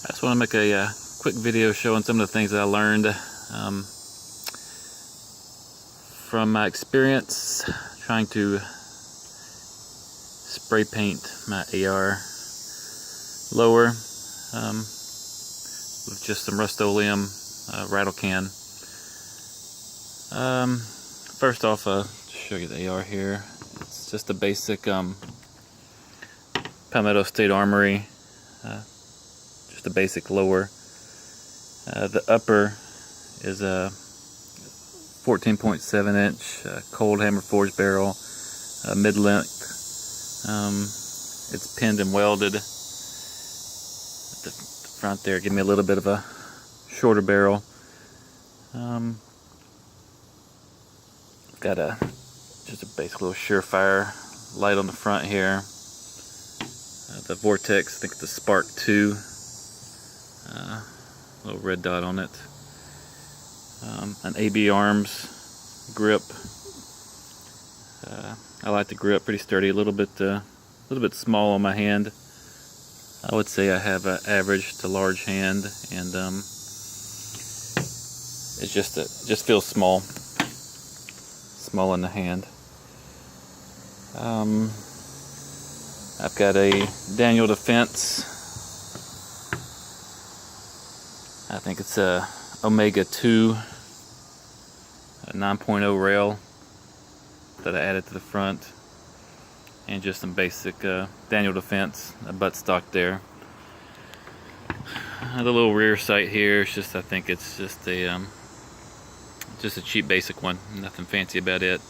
I just want to make a quick video showing some of the things that I learned from my experience trying to spray paint my AR lower with just some Rust-Oleum rattle can. First off, show you the AR here. It's just a basic Palmetto State Armory, just a basic lower. The upper is a 14.7 inch cold hammer forged barrel, mid-length. It's pinned and welded at the front there. Give me a little bit of a shorter barrel. Got just a basic little surefire light on the front here. The Vortex, I think it's the Spark 2. Little red dot on it. An AB Arms grip. I like the grip, pretty sturdy. A little bit small on my hand. I would say I have an average to large hand, and it just feels small in the hand. I've got a Daniel Defense. I think it's a Omega 2 a 9.0 rail that I added to the front, and just some basic Daniel Defense, a buttstock there. The little rear sight here, it's just, I think it's just a cheap basic one, nothing fancy about it.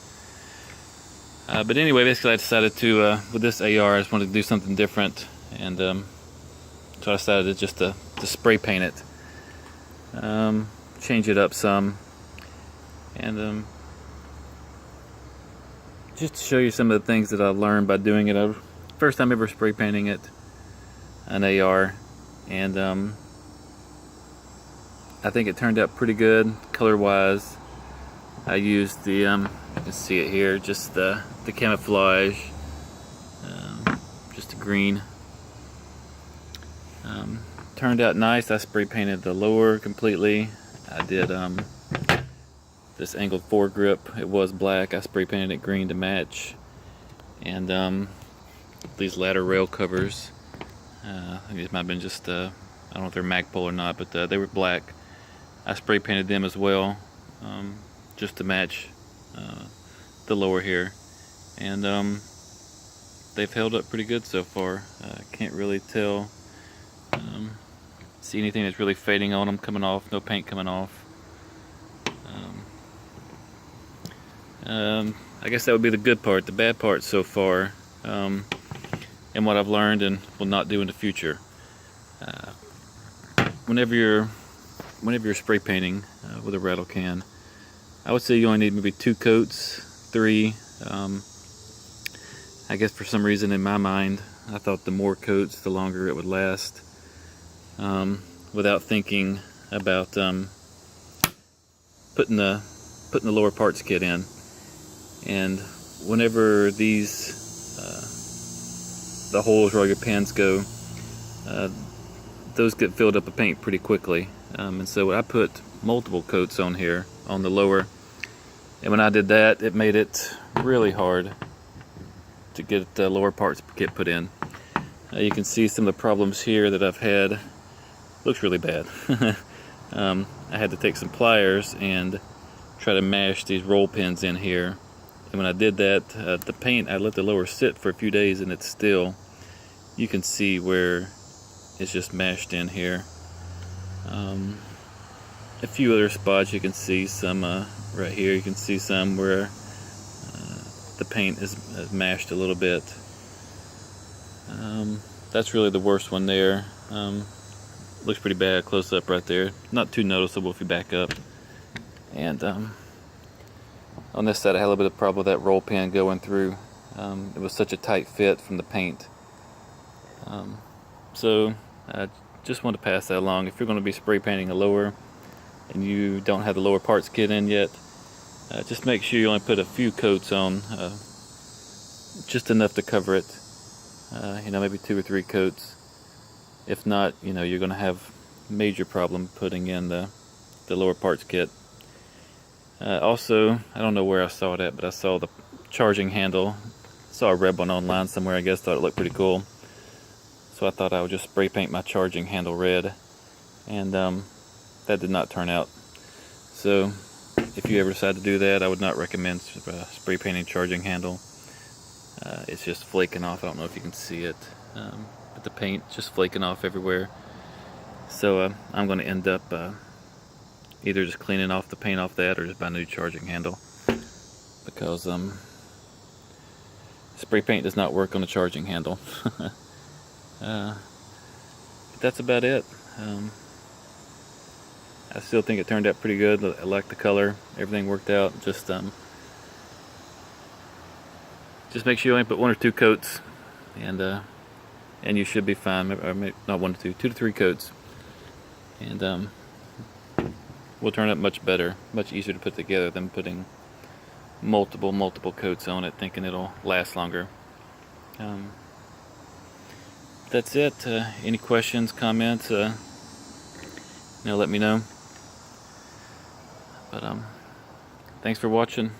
But anyway, basically I decided to, with this AR, I just wanted to do something different, and so I decided just to spray paint it, change it up some, and just to show you some of the things that I learned by doing it. First time ever spray painting it, an AR, and I think it turned out pretty good color wise. I used the, you can see it here, just the camouflage, just the green. Turned out nice. I spray painted the lower completely. I did this angled foregrip. It was black. I spray painted it green to match. And these ladder rail covers, I think these might have been just, I don't know if they're Magpul or not, but they were black. I spray painted them as well, just to match the lower here, and they've held up pretty good so far. Can't really tell, see anything that's really fading on them, coming off, no paint coming off. I guess that would be the good part. The bad part so far, and what I've learned and will not do in the future. Whenever you're spray painting with a rattle can, I would say you only need maybe 2 coats, 3. I guess for some reason in my mind, I thought the more coats, the longer it would last, without thinking about putting the lower parts kit in. And whenever these the holes where all your pans go, those get filled up with paint pretty quickly. And so I put multiple coats on here on the lower, and when I did that, it made it really hard to get the lower parts kit put in. You can see some of the problems here that I've had. Looks really bad. I had to take some pliers and try to mash these roll pins in here, and when I did that, the paint, I let the lower sit for a few days, and it's still, you can see where it's just mashed in here. A few other spots you can see some, right here you can see some where the paint is mashed a little bit. That's really the worst one there. Looks pretty bad close up right there. Not too noticeable if you back up. And on this side I had a little bit of problem with that roll pin going through. It was such a tight fit from the paint. So I just want to pass that along. If you're going to be spray painting a lower and you don't have the lower parts kit in yet, just make sure you only put a few coats on, just enough to cover it. Maybe 2 or 3 coats. If not, you know, you're going to have major problem putting in the lower parts kit. Also, I don't know where I saw it at, but I saw the charging handle. Saw a red one online somewhere, I guess. Thought it looked pretty cool. So I thought I would just spray paint my charging handle red. And that did not turn out. So if you ever decide to do that, I would not recommend spray painting charging handle. It's just flaking off. I don't know if you can see it. But the paint just flaking off everywhere. So I'm going to end up either just cleaning off the paint off that or just buy a new charging handle, because spray paint does not work on a charging handle. But that's about it. I still think it turned out pretty good. I like the color. Everything worked out. Just make sure you only put 1 or 2 coats, and you should be fine. Or maybe not 1 to 2, 2 to 3 coats, and will turn out much better, much easier to put together than putting multiple coats on it, thinking it'll last longer. That's it. Any questions, comments? Let me know. But thanks for watching.